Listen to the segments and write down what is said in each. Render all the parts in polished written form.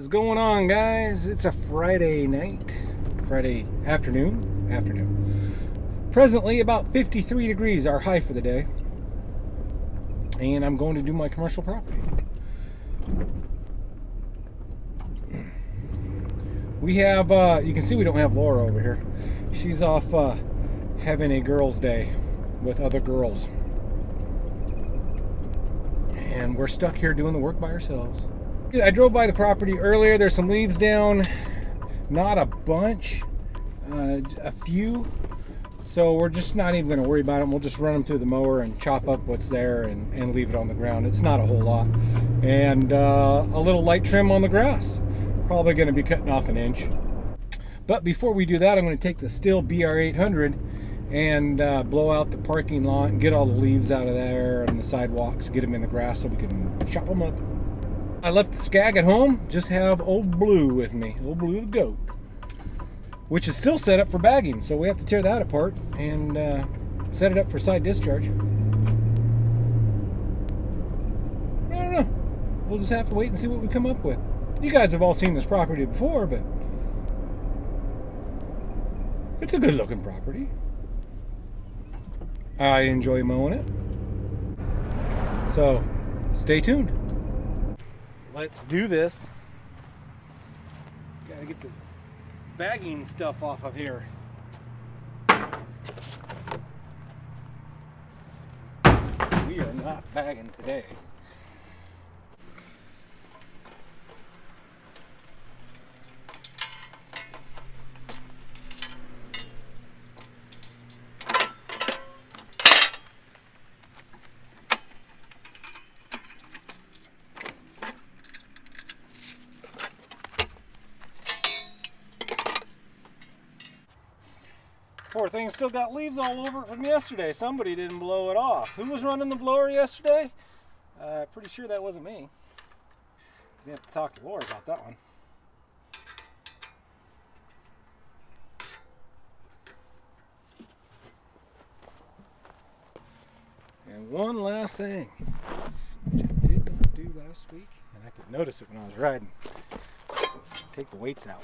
is going on, guys? It's a Friday night, Friday afternoon. Presently about 53 degrees, our high for the day. And I'm going to do my commercial property. We have, you can see we don't have Laura over here. She's off having a girls' day with other girls. And we're stuck here doing the work by ourselves. I drove by the property earlier. There's some leaves down. Not a bunch. A few. So we're just not even going to worry about them. We'll just run them through the mower and chop up what's there and leave it on the ground. It's not a whole lot. And a little light trim on the grass. Probably going to be cutting off an inch. But before we do that, I'm going to take the Stihl BR800 and blow out the parking lot and get all the leaves out of there and the sidewalks, get them in the grass so we can chop them up. I left the Skag at home, just have Old Blue with me, Old Blue the goat, which is still set up for bagging, so we have to tear that apart and set it up for side discharge. I don't know, we'll just have to wait and see what we come up with. You guys have all seen this property before, but it's a good looking property. I enjoy mowing it. So, stay tuned. Let's do this. Gotta get this bagging stuff off of here. We are not bagging today. Poor thing still got leaves all over it from yesterday. Somebody didn't blow it off. Who was running the blower yesterday? Pretty sure that wasn't me. We have to talk to Laura about that one. And one last thing, which I did not do last week, and I could notice it when I was riding. Take the weights out.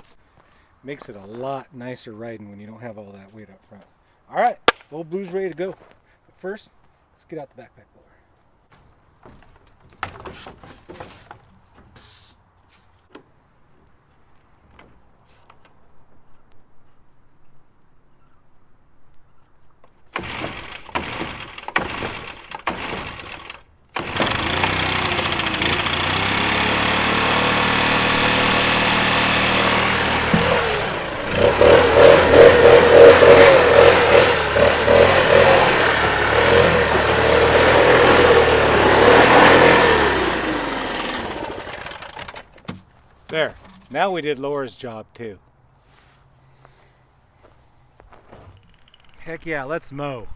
Makes it a lot nicer riding when you don't have all that weight up front. All right, Old Blue's ready to go. But first, let's get out the backpack blower. There, now we did Laura's job too. Heck yeah, let's mow.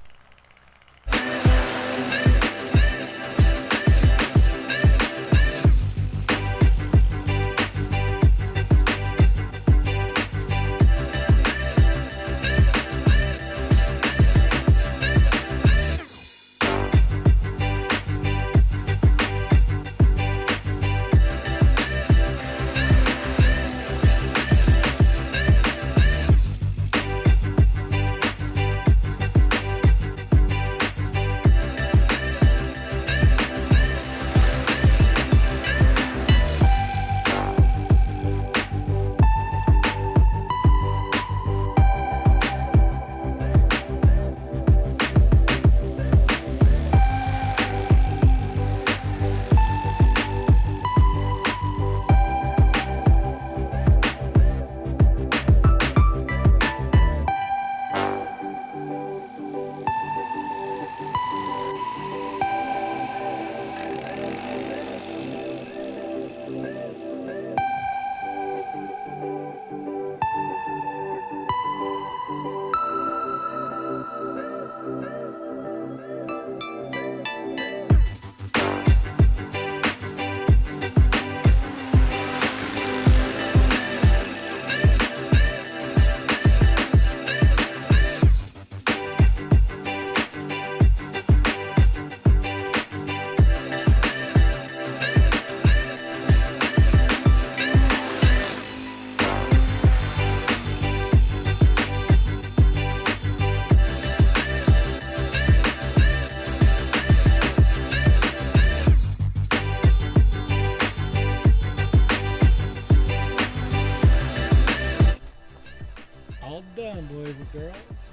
wise,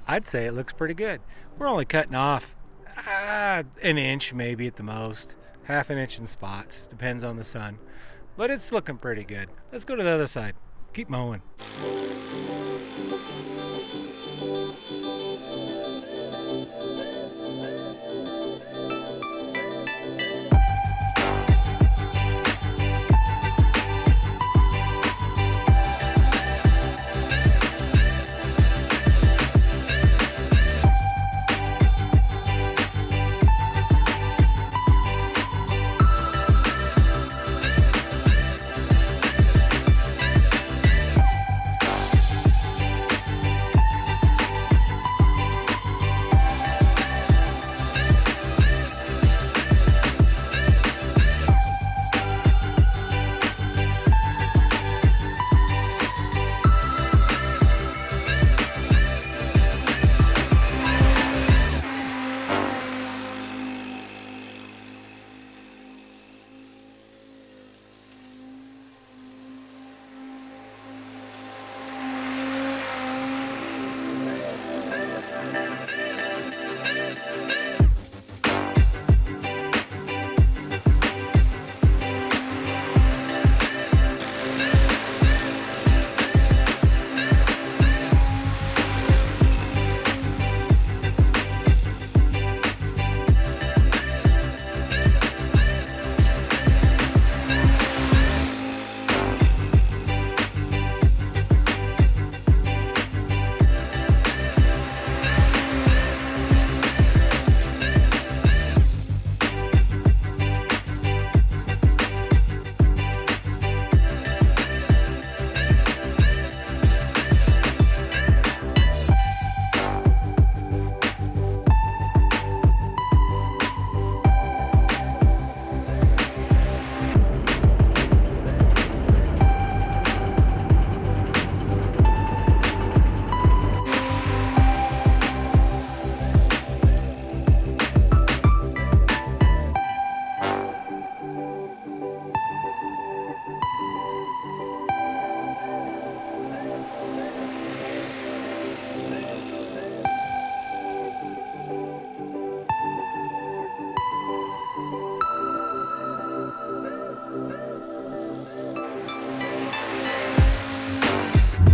I'd say it looks pretty good. We're only cutting off an inch maybe at the most, half an inch in spots, depends on the sun, but it's looking pretty good. Let's go to the other side, keep mowing.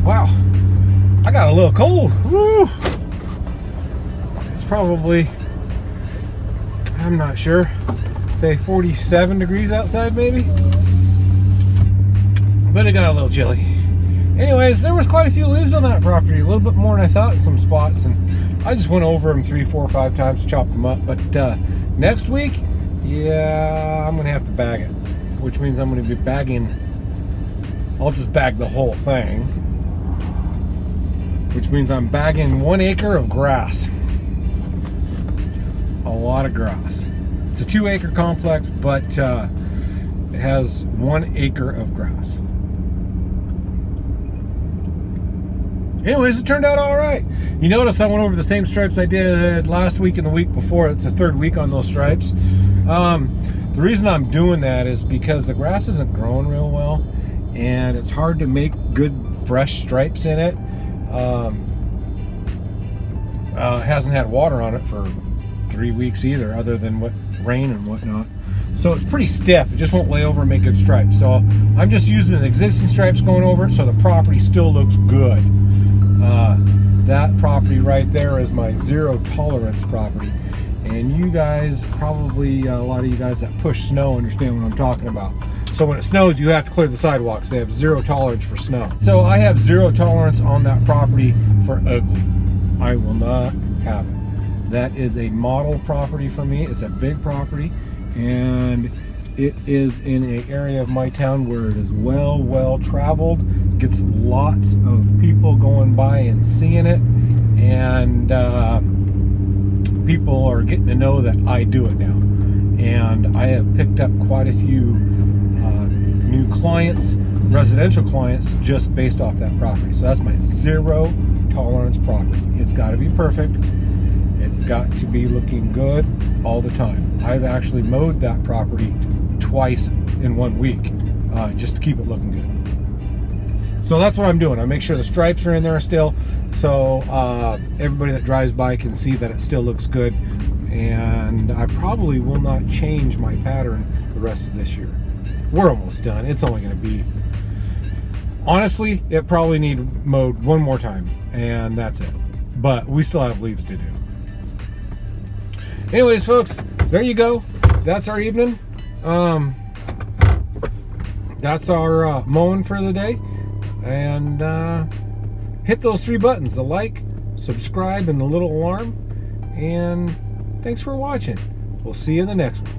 Wow, I got a little cold. Woo. It's probably, I'm not sure, say 47 degrees outside maybe, but it got a little chilly. Anyways, there was quite a few leaves on that property, a little bit more than I thought in some spots, and I just went over them 3, 4, 5 times to chop them up. But next week, yeah, I'm gonna have to bag it, which means I'm gonna be bagging, I'll just bag the whole thing, which means I'm bagging 1 acre of grass. A lot of grass. It's a 2-acre complex, but it has 1 acre of grass. Anyways, it turned out all right. You notice I went over the same stripes I did last week and the week before. It's the 3rd week on those stripes. The reason I'm doing that is because the grass isn't growing real well, and it's hard to make good fresh stripes in it. Hasn't had water on it for 3 weeks either, other than what rain and whatnot. So it's pretty stiff. It just won't lay over and make good stripes. So I'm just using the existing stripes going over it, so the property still looks good. That property right there is my 0 tolerance property. And you guys, probably a lot of you guys that push snow understand what I'm talking about. So when it snows, you have to clear the sidewalks. They have 0 tolerance for snow. So I have 0 tolerance on that property for ugly. I will not have it. That is a model property for me. It's a big property, and it is in an area of my town where it is well traveled. Gets lots of people going by and seeing it, and people are getting to know that I do it now. And I have picked up quite a few new clients, residential clients, just based off that property. So that's my 0 tolerance property. It's got to be perfect. It's got to be looking good all the time. I've actually mowed that property twice in 1 week, just to keep it looking good. So that's what I'm doing. I make sure the stripes are in there still, so everybody that drives by can see that it still looks good. And I probably will not change my pattern the rest of this year. We're almost done. It's only going to be, honestly, it probably need mowed one more time, and that's it. But we still have leaves to do. Anyways, folks, there you go. That's our evening. That's our mowing for the day. And hit those 3 buttons: the like, subscribe, and the little alarm. And thanks for watching. We'll see you in the next one.